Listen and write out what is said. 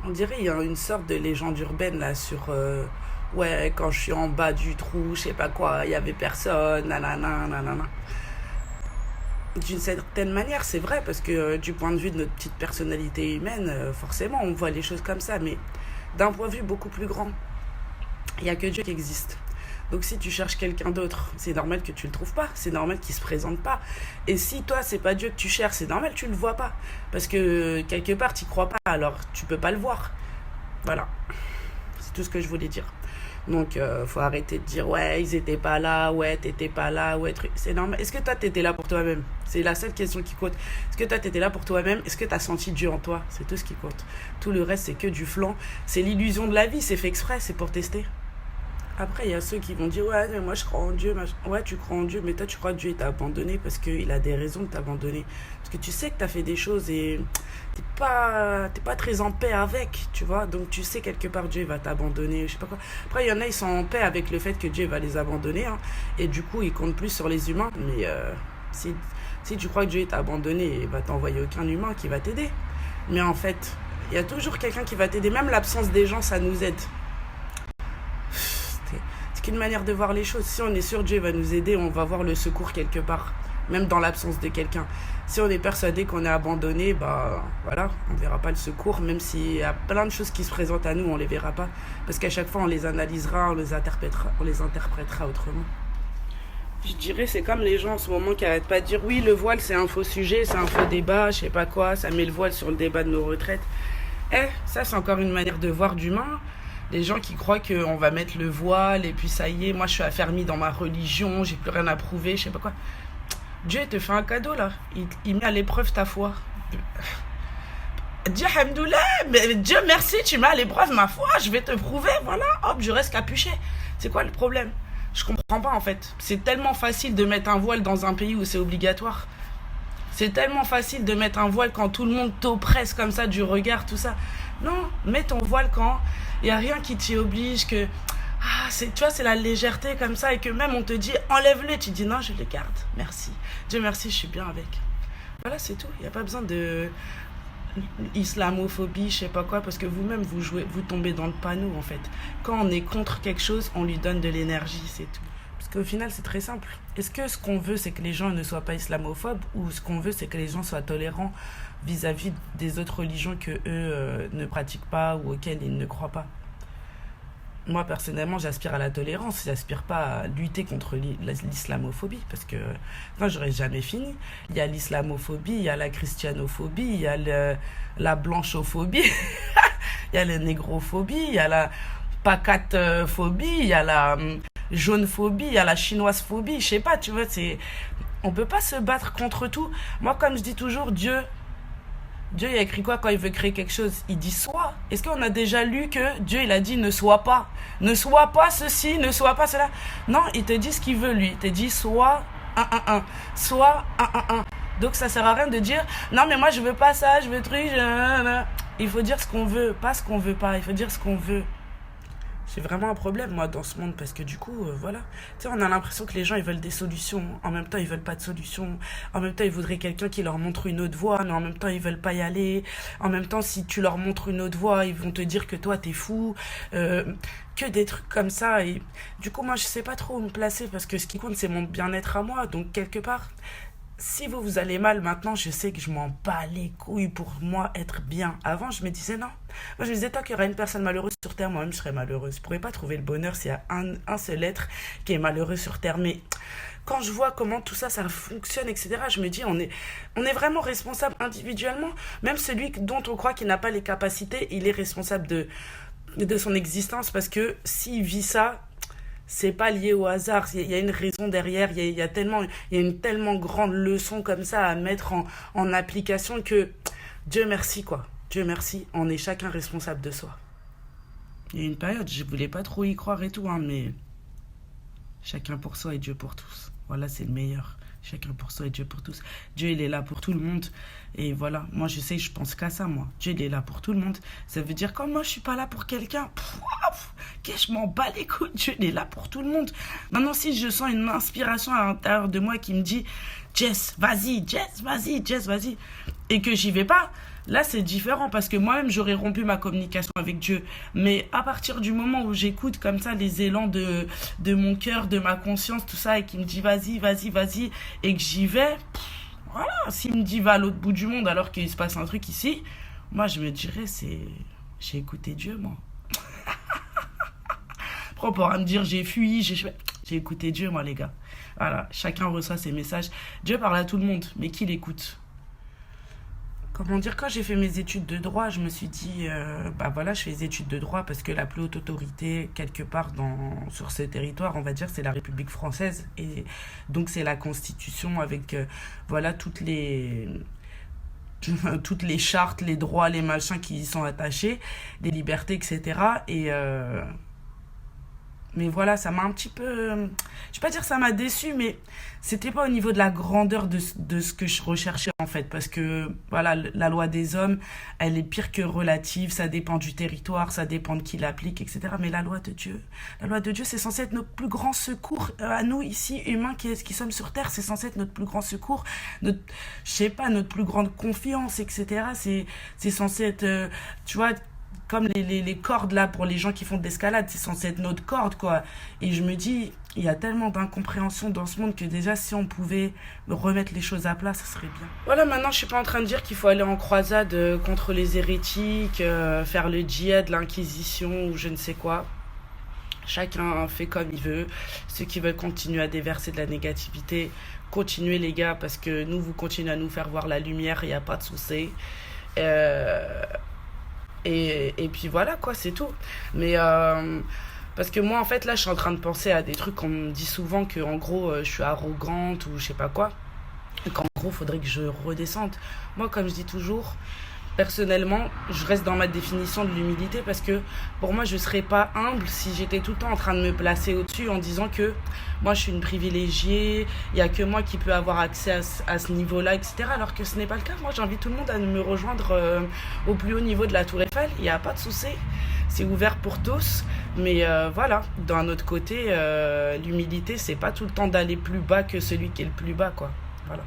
On dirait il y a une sorte de légende urbaine là sur ouais, quand je suis en bas du trou, je sais pas quoi, il y avait personne, nanana, nanana. D'une certaine manière, c'est vrai parce que du point de vue de notre petite personnalité humaine, forcément, on voit les choses comme ça, mais d'un point de vue beaucoup plus grand, il n'y a que Dieu qui existe. Donc si tu cherches quelqu'un d'autre, c'est normal que tu le trouves pas, c'est normal qu'il se présente pas. Et si toi c'est pas Dieu que tu cherches, c'est normal que tu le vois pas, parce que quelque part tu crois pas, alors tu peux pas le voir. Voilà, c'est tout ce que je voulais dire. Donc faut arrêter de dire ouais ils étaient pas là, ouais t'étais pas là, ouais truc. C'est normal. Est-ce que toi t'étais là pour toi-même? C'est la seule question qui compte. Est-ce que toi t'étais là pour toi-même? Est-ce que t'as senti Dieu en toi? C'est tout ce qui compte. Tout le reste c'est que du flan. C'est l'illusion de la vie, c'est fait exprès, c'est pour tester. Après, il y a ceux qui vont dire ouais, mais moi je crois en Dieu. Ouais, tu crois en Dieu, mais toi tu crois que Dieu t'a abandonné parce qu'il a des raisons de t'abandonner. Parce que tu sais que t'as fait des choses et t'es pas très en paix avec, tu vois. Donc tu sais quelque part Dieu va t'abandonner, je sais pas quoi. Après, il y en a, ils sont en paix avec le fait que Dieu va les abandonner, hein, et du coup, ils comptent plus sur les humains. Mais si tu crois que Dieu t'a abandonné, il va t'envoyer aucun humain qui va t'aider. Mais en fait, il y a toujours quelqu'un qui va t'aider. Même l'absence des gens, ça nous aide. C'est qu'une manière de voir les choses. Si on est sûr que Dieu va nous aider, on va voir le secours quelque part, même dans l'absence de quelqu'un. Si on est persuadé qu'on est abandonné, bah voilà, on ne verra pas le secours, même s'il y a plein de choses qui se présentent à nous, on ne les verra pas. Parce qu'à chaque fois, on les analysera, on les interprétera autrement. Je dirais, c'est comme les gens en ce moment qui n'arrêtent pas de dire oui, le voile c'est un faux sujet, c'est un faux débat, je sais pas quoi, ça met le voile sur le débat de nos retraites. Ça c'est encore une manière de voir d'humain. Les gens qui croient qu'on va mettre le voile et puis ça y est, moi je suis affermi dans ma religion, j'ai plus rien à prouver, je sais pas quoi. Dieu te fait un cadeau là, il met à l'épreuve ta foi. Dieu, hamdoulah, mais Dieu merci, tu mets à l'épreuve ma foi, je vais te prouver, voilà, hop, je reste capuché. C'est quoi le problème? Je comprends pas en fait. C'est tellement facile de mettre un voile dans un pays où c'est obligatoire. C'est tellement facile de mettre un voile quand tout le monde t'oppresse comme ça du regard, tout ça. Non, mets ton voile quand il n'y a rien qui t'y oblige, que tu vois, c'est la légèreté comme ça, et que même on te dit enlève-le, tu dis non, je le garde, merci. Dieu merci, je suis bien avec. Voilà, c'est tout. Il n'y a pas besoin de islamophobie, je sais pas quoi, parce que vous-même vous tombez dans le panneau en fait. Quand on est contre quelque chose, on lui donne de l'énergie, c'est tout. Parce qu'au final, c'est très simple. Est-ce que ce qu'on veut, c'est que les gens ne soient pas islamophobes, ou ce qu'on veut, c'est que les gens soient tolérants vis-à-vis des autres religions que eux ne pratiquent pas ou auxquelles ils ne croient pas? Moi, personnellement, j'aspire à la tolérance. J'aspire pas à lutter contre l'islamophobie, parce que non, j'aurais jamais fini. Il y a l'islamophobie, il y a la christianophobie, il y a la blanchophobie, il y a la négrophobie, il y a la pacatophobie, il y a la jaunephobie, il y a la chinoisephobie. Je sais pas, tu vois, on peut pas se battre contre tout. Moi, comme je dis toujours, Dieu, il a écrit quoi quand il veut créer quelque chose? Il dit soit. Est-ce qu'on a déjà lu que Dieu, il a dit ne sois pas? Ne sois pas ceci, ne sois pas cela. Non, il te dit ce qu'il veut, lui. Il te dit soit un. Soit un. Donc ça sert à rien de dire non, mais moi je veux pas ça, je veux truc. Il faut dire ce qu'on veut, pas ce qu'on veut pas. Il faut dire ce qu'on veut. C'est vraiment un problème, moi, dans ce monde, parce que du coup, voilà. Tu sais, on a l'impression que les gens, ils veulent des solutions. En même temps, ils veulent pas de solutions. En même temps, ils voudraient quelqu'un qui leur montre une autre voie, mais en même temps, ils veulent pas y aller. En même temps, si tu leur montres une autre voie, ils vont te dire que toi, t'es fou. Que des trucs comme ça. Et du coup, moi, je sais pas trop où me placer, parce que ce qui compte, c'est mon bien-être à moi. Donc, quelque part, si vous allez mal maintenant, je sais que je m'en bats les couilles pour moi être bien. Avant, je me disais non. Moi, je me disais, tant qu'il y aura une personne malheureuse sur Terre, moi-même, je serais malheureuse. Je pourrais pas trouver le bonheur s'il y a un seul être qui est malheureux sur Terre. Mais quand je vois comment tout ça, ça fonctionne, etc., je me dis, on est vraiment responsable individuellement. Même celui dont on croit qu'il n'a pas les capacités, il est responsable de son existence, parce que s'il vit ça, c'est pas lié au hasard, il y a une raison derrière, il y a une tellement grande leçon comme ça à mettre en application que Dieu merci quoi. Dieu merci, on est chacun responsable de soi. Il y a une période, je voulais pas trop y croire et tout, hein, mais chacun pour soi et Dieu pour tous. Voilà, c'est le meilleur. Chacun pour soi et Dieu pour tous. Dieu, il est là pour tout le monde. Et voilà, moi, je pense qu'à ça, moi. Dieu, il est là pour tout le monde. Ça veut dire, quand moi, je suis pas là pour quelqu'un, je m'en bats les couilles. Dieu, il est là pour tout le monde. Maintenant, si je sens une inspiration à l'intérieur de moi qui me dit, Jess, vas-y, et que j'y vais pas, Là, c'est différent parce que moi-même, j'aurais rompu ma communication avec Dieu. Mais à partir du moment où j'écoute comme ça les élans de mon cœur, de ma conscience, tout ça, et qui me dit vas-y, vas-y, vas-y, et que j'y vais, voilà, s'il me dit va à l'autre bout du monde alors qu'il se passe un truc ici, moi, je me dirais, j'ai écouté Dieu, moi. Après, on pourra me dire j'ai fui, j'ai écouté Dieu, moi, les gars. Voilà, chacun reçoit ses messages. Dieu parle à tout le monde, mais qui l'écoute? Comment dire, quand j'ai fait mes études de droit, je me suis dit, bah voilà, je fais des études de droit parce que la plus haute autorité, quelque part sur ce territoire, on va dire, c'est la République française. Et donc, c'est la Constitution avec, voilà, toutes les chartes, les droits, les machins qui y sont attachés, les libertés, etc. Mais voilà, ça m'a un petit peu... Je vais pas dire que ça m'a déçu, mais c'était pas au niveau de la grandeur de ce que je recherchais en fait. Parce que voilà, la loi des hommes, elle est pire que relative, ça dépend du territoire, ça dépend de qui l'applique, etc. Mais la loi de Dieu, c'est censé être notre plus grand secours à nous ici, humains qui sommes sur Terre. C'est censé être notre plus grand secours, je sais pas, notre plus grande confiance, etc. C'est censé être, tu vois, comme les cordes là pour les gens qui font de l'escalade, c'est censé être notre corde quoi. Et je me dis, il y a tellement d'incompréhension dans ce monde que déjà si on pouvait remettre les choses à plat, ça serait bien. Voilà, maintenant je suis pas en train de dire qu'il faut aller en croisade contre les hérétiques, faire le djihad, l'inquisition ou je ne sais quoi. Chacun fait comme il veut. Ceux qui veulent continuer à déverser de la négativité, continuez les gars, parce que nous, vous continuez à nous faire voir la lumière, il n'y a pas de souci. Et puis voilà quoi, c'est tout. Mais parce que moi en fait là je suis en train de penser à des trucs qu'on me dit souvent que en gros je suis arrogante ou je sais pas quoi. Et qu'en gros faudrait que je redescende. Moi comme je dis toujours, personnellement je reste dans ma définition de l'humilité parce que pour moi je serais pas humble si j'étais tout le temps en train de me placer au-dessus en disant que moi je suis une privilégiée, il y a que moi qui peux avoir accès à ce niveau-là, etc. Alors que ce n'est pas le cas. Moi j'invite tout le monde à me rejoindre au plus haut niveau de la Tour Eiffel, il n'y a pas de souci, c'est ouvert pour tous. Mais voilà, d'un autre côté, l'humilité c'est pas tout le temps d'aller plus bas que celui qui est le plus bas quoi. Voilà.